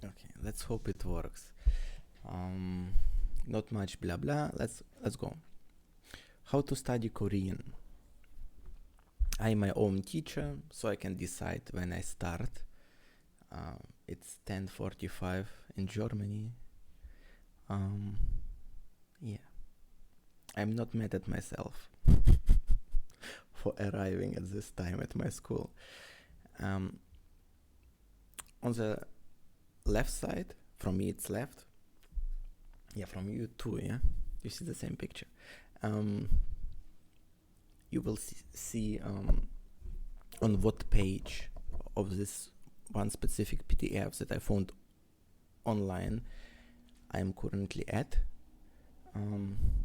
Okay, let's hope it works. Um, Not much blah blah. Let's go. How to study Korean? I'm my own teacher, so I can decide when I start. It's 10:45 in Germany. Yeah, I'm not mad at myself for arriving at this time at my school. On the left side, from me it's left. Yeah, from you too, yeah? You see the same picture. You will see on what page of this one specific PDF that I found online I'm currently at.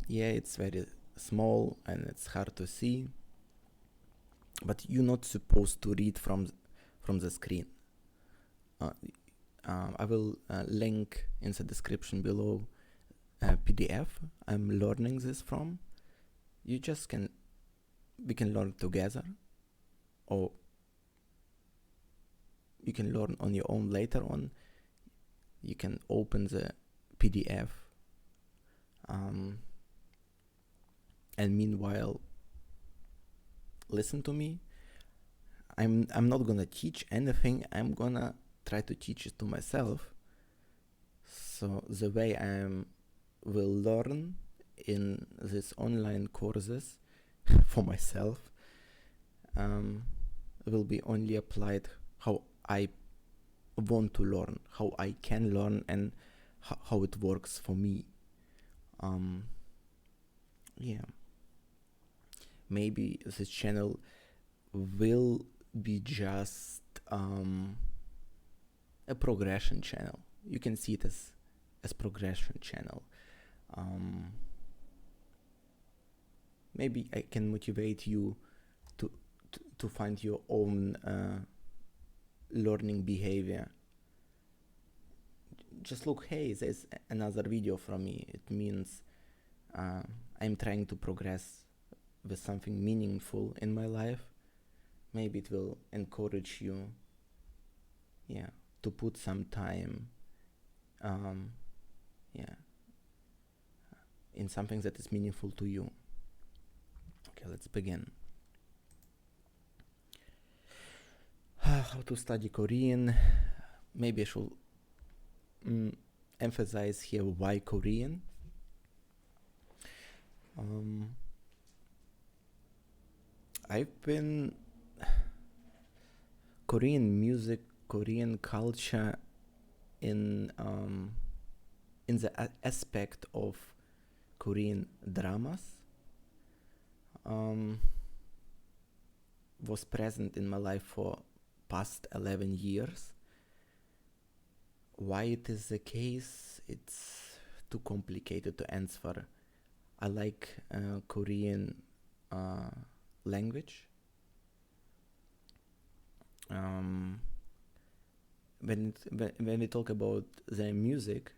Yeah, it's very small and it's hard to see, but you're not supposed to read from the screen. I will link in the description below a PDF I'm learning this from. We can learn together, or you can learn on your own later on. You can open the PDF and meanwhile listen to me. I'm not gonna teach anything. I'm gonna try to teach it to myself. So the way I will learn in these online courses for myself will be only applied how I want to learn, how I can learn, and how it works for me. Yeah, maybe this channel will be just a progression channel. You can see it as progression channel. Maybe I can motivate you to find your own learning behavior. Just look, hey, there's another video from me. It means I'm trying to progress with something meaningful in my life. Maybe it will encourage you, to put some time, in something that is meaningful to you. Okay, let's begin. How to study Korean? Maybe I should emphasize here why Korean. I've been Korean music, Korean culture in the aspect of Korean dramas was present in my life for past 11 years. Why it is the case, it's too complicated to answer. I like Korean language. When we talk about their music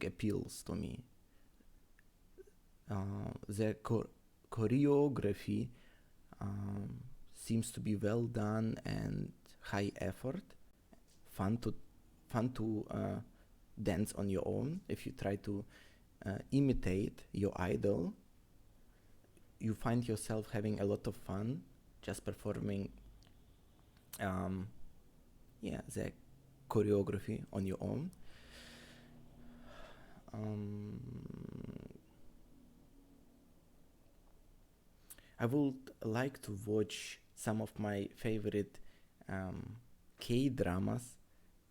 appeals to me. Their choreography seems to be well done and high effort, fun to dance on your own. If you try to imitate your idol, you find yourself having a lot of fun just performing the choreography on your own. I would like to watch some of my favorite K-dramas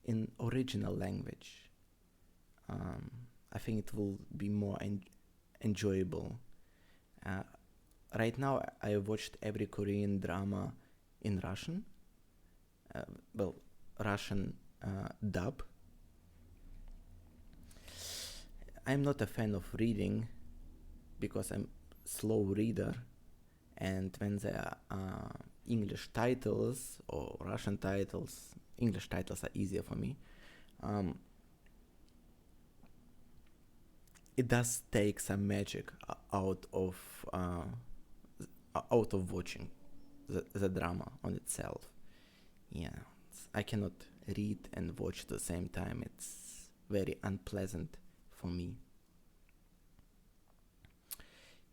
in original language. I think it will be more enjoyable. Right now, I watched every Korean drama in Russian. Russian dub. I'm not a fan of reading because I'm a slow reader, and when there are English titles or Russian titles, English titles are easier for me. It does take some magic out of watching the drama on itself. Yeah, I cannot read and watch at the same time. It's very unpleasant for me.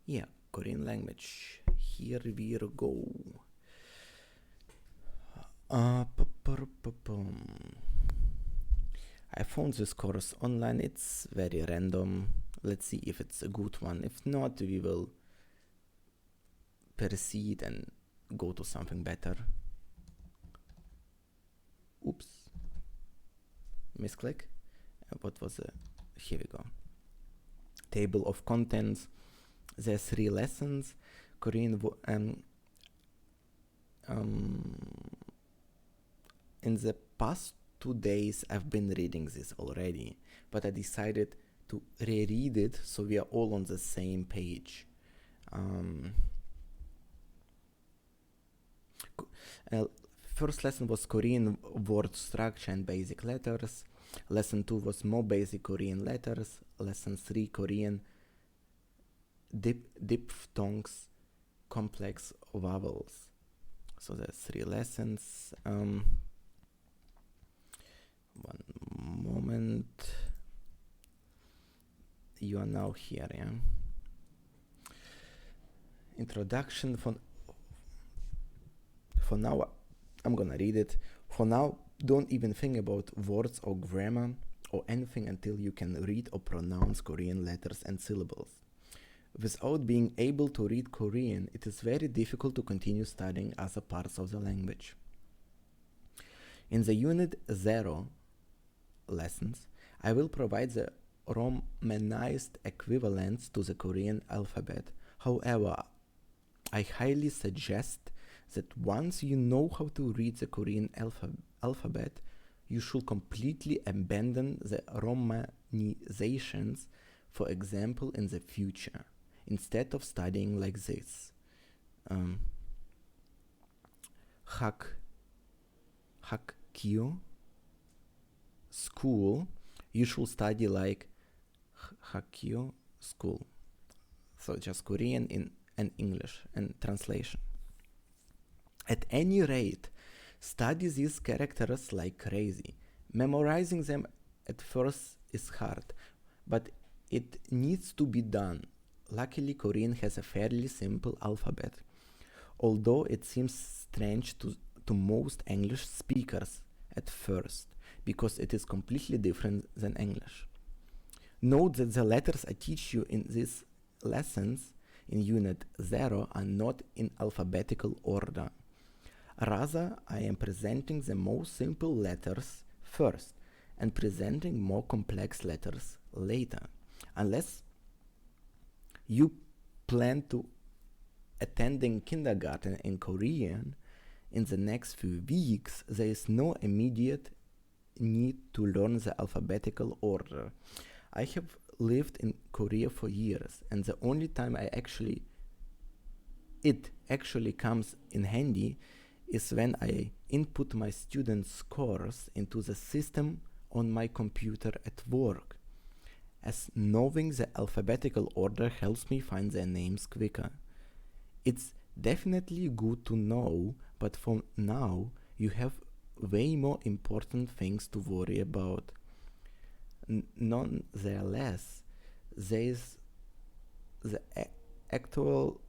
Yeah, Korean language. Here we go. I found this course online. It's very random. Let's see if it's a good one. If not, we will proceed and go to something better. Oops. Misclick. What was it? Here we go. Table of contents. There's 3 lessons. Korean. In the past 2 days, I've been reading this already, but I decided to reread it so we are all on the same page. First lesson was Korean word structure and basic letters. Lesson 2 was more basic Korean letters. Lesson 3 Korean diphthongs, complex vowels. So there's 3 lessons. One moment. You are now here, yeah? Introduction. For now, I'm gonna read it. For now, don't even think about words or grammar or anything until you can read or pronounce Korean letters and syllables. Without being able to read Korean, it is very difficult to continue studying other parts of the language. In the Unit 0 lessons, I will provide the Romanized equivalents to the Korean alphabet. However, I highly suggest that once you know how to read the Korean alphabet, you should completely abandon the Romanizations, for example, in the future, instead of studying like this. Hakkyo school, you should study like Hakkyo school. So just Korean and English and translation. At any rate, study these characters like crazy. Memorizing them at first is hard, but it needs to be done. Luckily, Korean has a fairly simple alphabet, although it seems strange to most English speakers at first, because it is completely different than English. Note that the letters I teach you in these lessons in Unit 0 are not in alphabetical order. Rather, I am presenting the most simple letters first and presenting more complex letters later. Unless you plan to attending kindergarten in Korean in the next few weeks, there is no immediate need to learn the alphabetical order. I have lived in Korea for years, and the only time it actually comes in handy is when I input my students' scores into the system on my computer at work, as knowing the alphabetical order helps me find their names quicker. It's definitely good to know, but for now you have way more important things to worry about. Nonetheless, there is the actual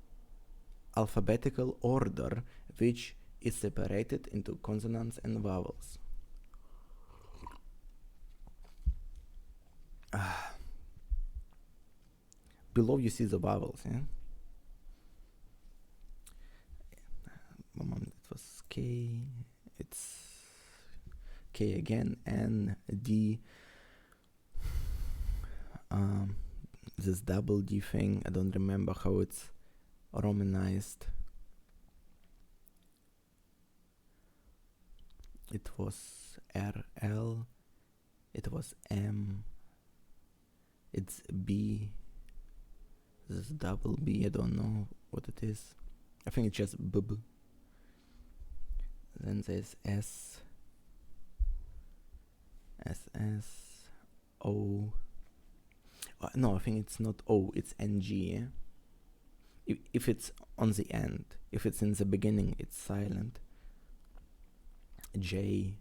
alphabetical order, which is separated into consonants and vowels. Below you see the vowels, yeah? It was K, it's K again, N, D, this double D thing, I don't remember how it's romanized. It was RL, it was M, it's B, this double B, I don't know what it is. I think it's just BB. Then there's S, SS, O. No, I think it's not O, it's NG. Yeah? If it's on the end, if it's in the beginning, it's silent. J,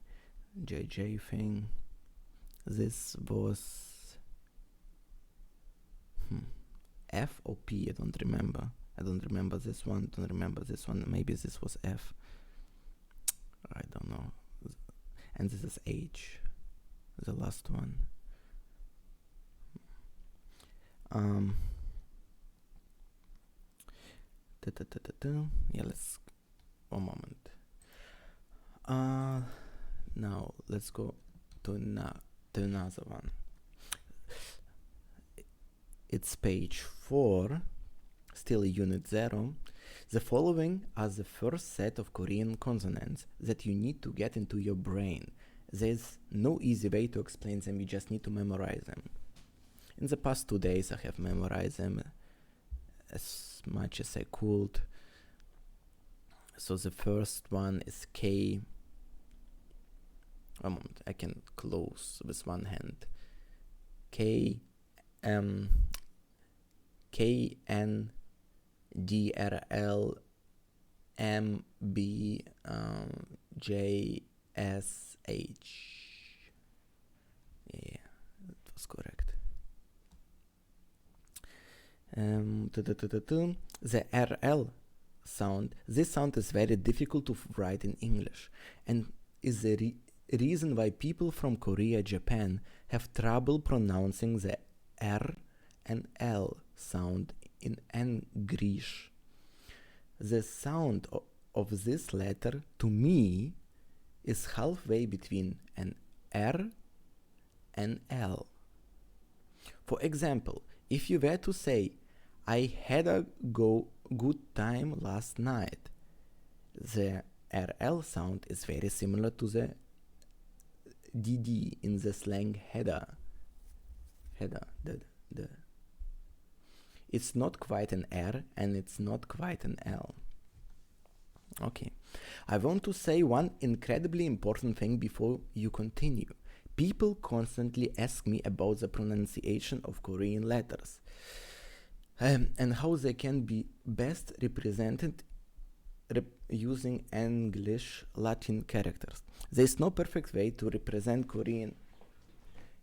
JJ thing. This was F or P, I don't remember. I don't remember this one, don't remember this one. Maybe this was F. I don't know. And this is H, the last one. Yeah, let's, one moment. Now let's go to another one. It's page 4, still unit 0. The following are the first set of Korean consonants that you need to get into your brain. There's no easy way to explain them, you just need to memorize them. In the past 2 days I have memorized them as much as I could. So the first one is K. One moment, I can close with one hand. K, K, N, D, R, L, M, B, J, S, H. Yeah, that was correct. The RL sound, this sound is very difficult to write in English and is the reason why people from Korea, Japan have trouble pronouncing the R and L sound in English. The sound of this letter to me is halfway between an R and L. For example, if you were to say, I had a good time last night, the RL sound is very similar to the DD in the slang header. It's not quite an R and it's not quite an L. Okay, I want to say one incredibly important thing before you continue. People constantly ask me about the pronunciation of Korean letters and how they can be best represented using English Latin characters. There is no perfect way to represent Korean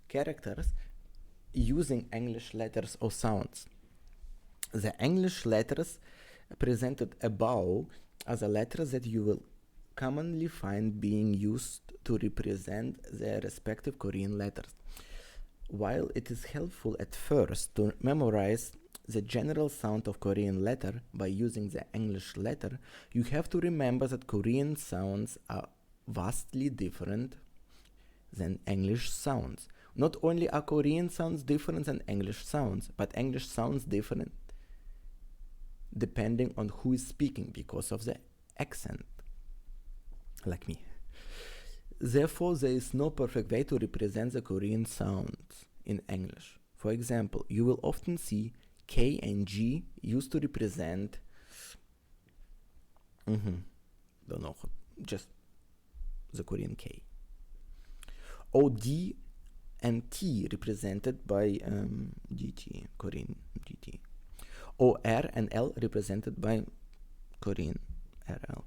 characters using English letters or sounds. The English letters presented above are the letters that you will commonly find being used to represent their respective Korean letters. While it is helpful at first to memorize the general sound of Korean letter by using the English letter, you have to remember that Korean sounds are vastly different than English sounds. Not only are Korean sounds different than English sounds, but English sounds different depending on who is speaking because of the accent, like me. Therefore, there is no perfect way to represent the Korean sounds in English. For example, you will often see K and G used to represent don't know, just the Korean K. Or D and T represented by DT, Korean DT. Or R and L represented by Korean RL.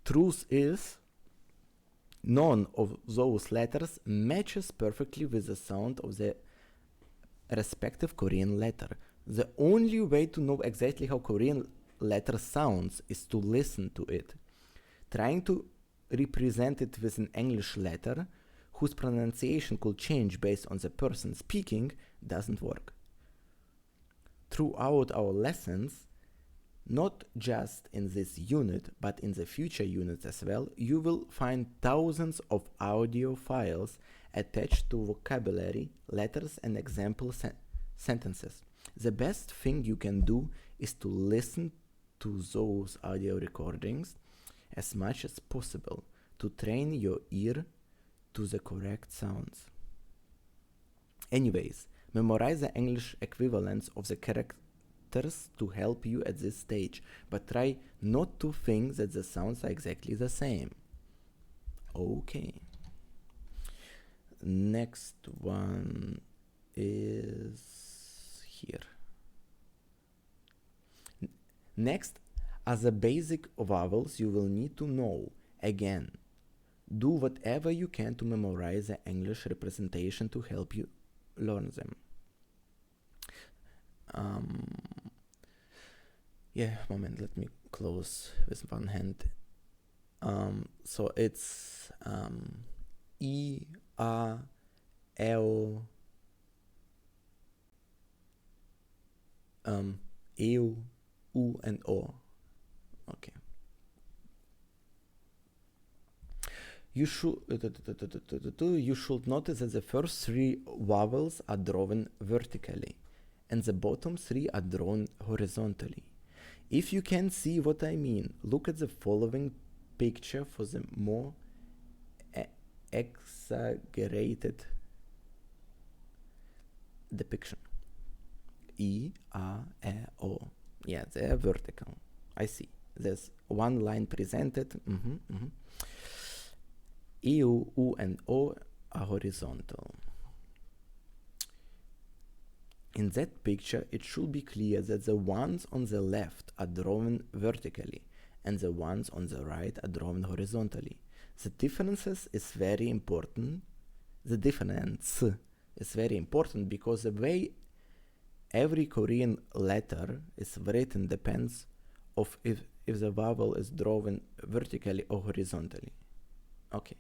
Truth is, none of those letters matches perfectly with the sound of the respective Korean letter. The only way to know exactly how Korean letter sounds is to listen to it. Trying to represent it with an English letter, whose pronunciation could change based on the person speaking, doesn't work. Throughout our lessons, not just in this unit, but in the future units as well, you will find thousands of audio files attached to vocabulary, letters, and example sentences. The best thing you can do is to listen to those audio recordings as much as possible to train your ear to the correct sounds. Anyways, memorize the English equivalents of the characters to help you at this stage, but try not to think that the sounds are exactly the same. Okay. Next one is here. Next, as the basic vowels you will need to know Again, do whatever you can to memorize the English representation to help you learn them. Moment, let me close with one hand. So it's E, A, L, EU, U, and O. Okay. You should notice that the first three vowels are drawn vertically and the bottom three are drawn horizontally. If you can see what I mean, look at the following picture for the more exaggerated depiction. E, A, E, O. Yeah, they are vertical. I see. There's one line presented. E, U, and O are horizontal. In that picture, it should be clear that the ones on the left are drawn vertically and the ones on the right are drawn horizontally. The difference is very important because the way every Korean letter is written depends of if the vowel is drawn vertically or horizontally. Okay,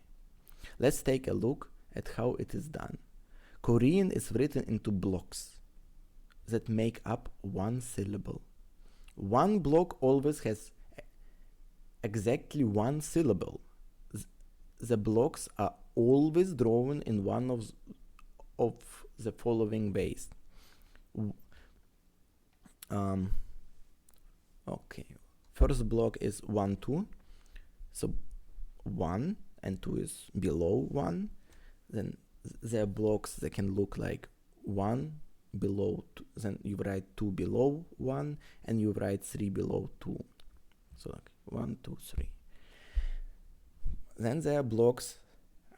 let's take a look at how it is done. Korean is written into blocks that make up one syllable. One block always has exactly one syllable. The blocks are always drawn in one of the following ways. Okay, first block is 1, 2. So 1 and 2 is below 1. Then there are blocks that can look like 1 below 2. Then you write 2 below 1 and you write 3 below 2. So like 1, 2, 3. Then there are blocks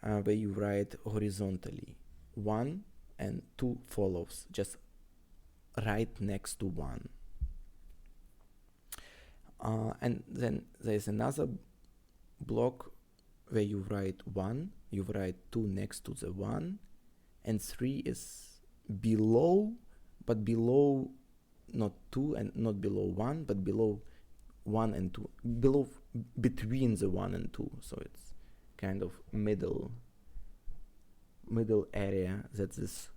where you write horizontally. 1 and 2 follows, just right next to 1. And then there's another block where you write 1, you write 2 next to the 1, and 3 is below, but below not 2 and not below 1, but below 1 and 2, below between the 1 and 2. So it's kind of middle area that this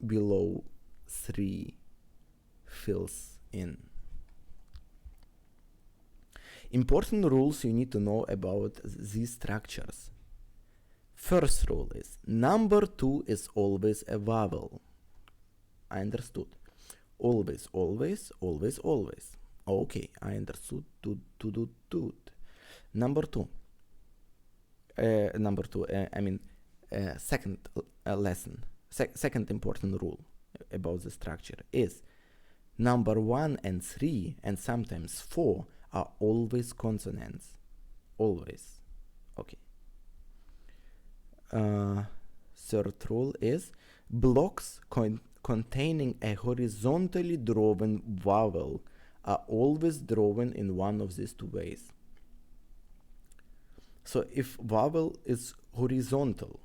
below 3 fills in. Important rules you need to know about these structures. First rule is number 2 is always a vowel. I understood. Always, always, always, always. Okay, I understood. Number 2. Second lesson. Second important rule about the structure is number 1 and 3 and sometimes 4 are always consonants. Always. Okay. Third rule is blocks containing a horizontally drawn vowel are always drawn in one of these two ways. So if vowel is horizontal,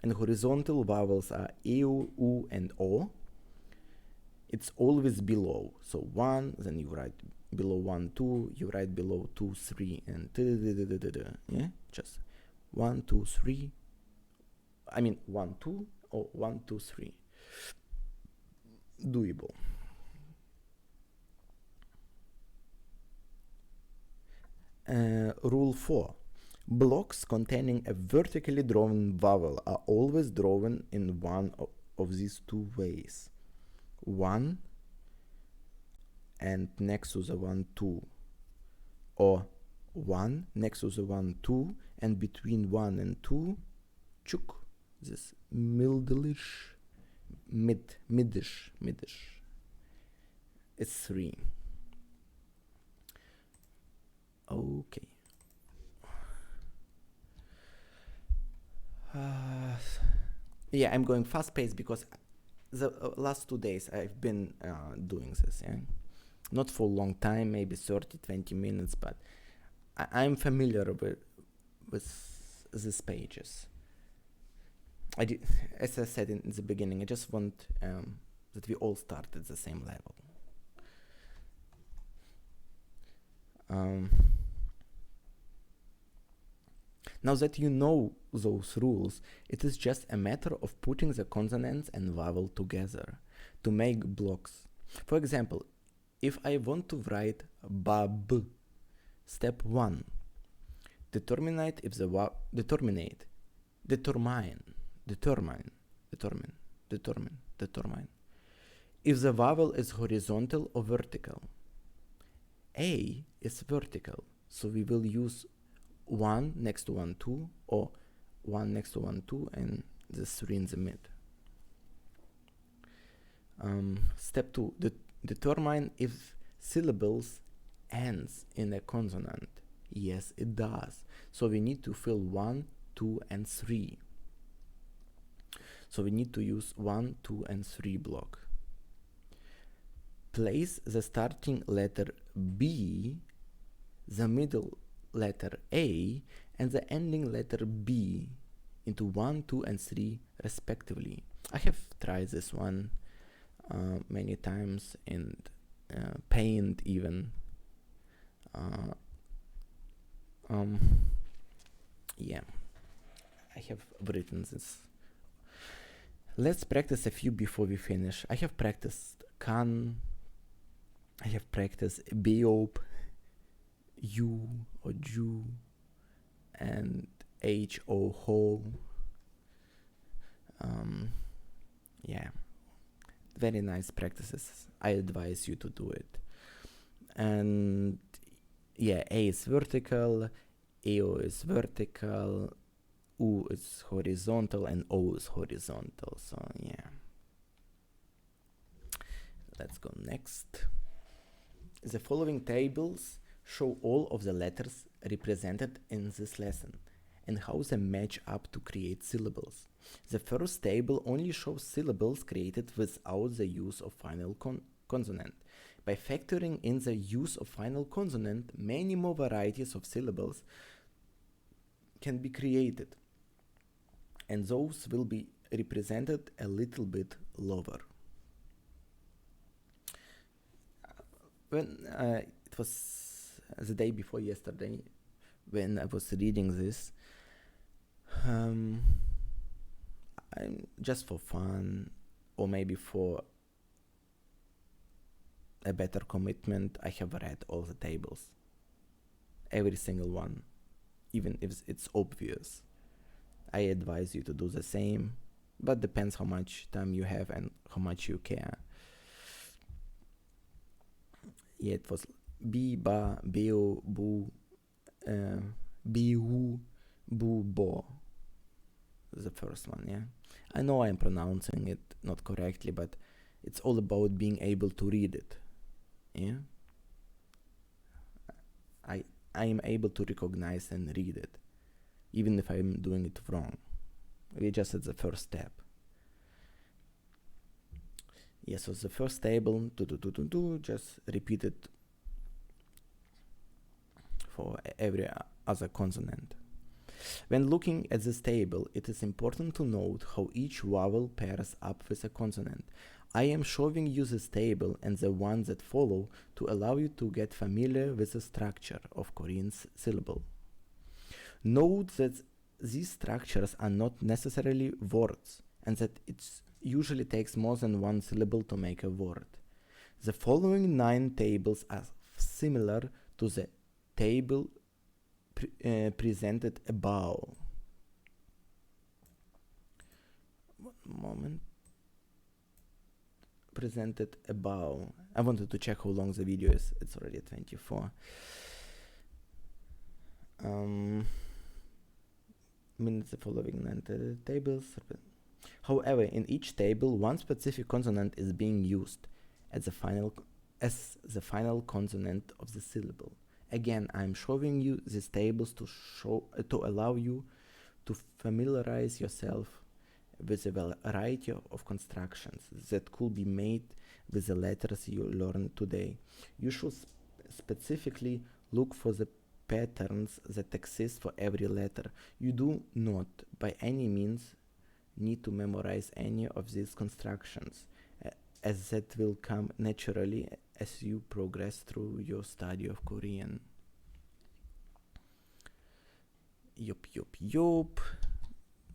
and horizontal vowels are E, U, and O, it's always below. So 1, then you write below 1, 2, you write below 2, 3, and yeah, just 1, 2, 3. 1, 2, or 1, 2, 3. Doable. Rule 4. Blocks containing a vertically drawn vowel are always drawn in one of these two ways. 1 and next to the 1, 2. Or 1 next to the 1, 2, and between 1 and 2, chuk. This middleish, midish. It's 3. Okay. Yeah, I'm going fast paced because the last 2 days I've been doing this. Yeah? Not for a long time, maybe 30-20 minutes, but I'm familiar with these pages. As I said in the beginning, I just want that we all start at the same level. Now that you know those rules, it is just a matter of putting the consonants and vowel together to make blocks. For example, if I want to write bab, step 1, determine if the if the vowel is horizontal or vertical. A is vertical, so we will use 1 next to 1, 2, or 1 next to 1, 2, and the 3 in the mid. Step 2, determine if syllables ends in a consonant. Yes, it does. So we need to fill 1, 2, and 3. So we need to use 1, 2, and 3 block. Place the starting letter B, the middle letter A, and the ending letter B into 1, 2, and 3 respectively. I have tried this one many times and Paint even. Yeah, I have written this. Let's practice a few before we finish. I have practiced can, I have practiced beop, you or ju, and ho, ho. Yeah, very nice practices. I advise you to do it. And yeah, A is vertical, EO is vertical, U is horizontal, and O is horizontal. So yeah. Let's go next. The following tables show all of the letters represented in this lesson and how they match up to create syllables. The first table only shows syllables created without the use of final consonant. By factoring in the use of final consonant, many more varieties of syllables can be created, and those will be represented a little bit lower. When it was the day before yesterday, when I was reading this, I'm just for fun, or maybe for a better commitment, I have read all the tables, every single one, even if it's obvious. I advise you to do the same, but depends how much time you have and how much you care. Yeah, it was bi, ba, beo, bu, biu, bu, bo. The first one, yeah. I know I'm pronouncing it not correctly, but it's all about being able to read it. Yeah. I am able to recognize and read it, even if I'm doing it wrong. We just at the first step. Yeah, so the first table, just repeat it for every other consonant. When looking at this table, it is important to note how each vowel pairs up with a consonant. I am showing you this table and the ones that follow to allow you to get familiar with the structure of Korean's syllable. Note that these structures are not necessarily words, and that it usually takes more than one syllable to make a word. The following 9 tables are similar to the table presented above. One moment. Presented above. I wanted to check how long the video is. It's already 24. Means the following 9 tables. However, in each table, one specific consonant is being used as the final consonant of the syllable. Again, I'm showing you these tables to allow you to familiarize yourself with a variety of constructions that could be made with the letters you learned today. You should specifically look for the patterns that exist for every letter. You do not, by any means, need to memorize any of these constructions, as that will come naturally as you progress through your study of Korean. Yup.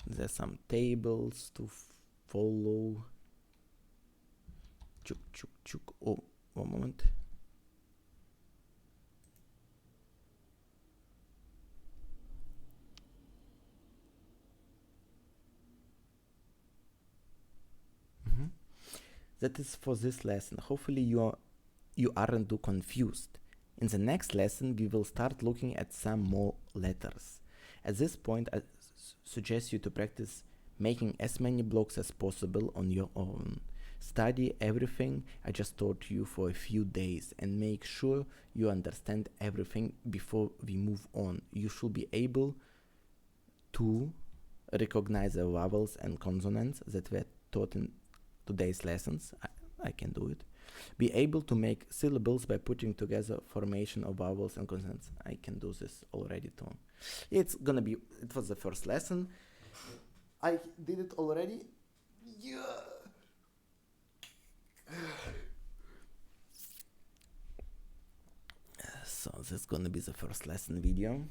There's some tables to follow. Chuk. Oh, one moment. That is for this lesson. Hopefully you aren't too confused. In the next lesson, we will start looking at some more letters. At this point, I suggest you to practice making as many blocks as possible on your own. Study everything I just taught you for a few days and make sure you understand everything before we move on. You should be able to recognize the vowels and consonants that were taught in today's lessons. I can do it. Be able to make syllables by putting together formation of vowels and consonants. I can do this already too. It was the first lesson. I did it already. Yeah. So this is gonna be the first lesson video.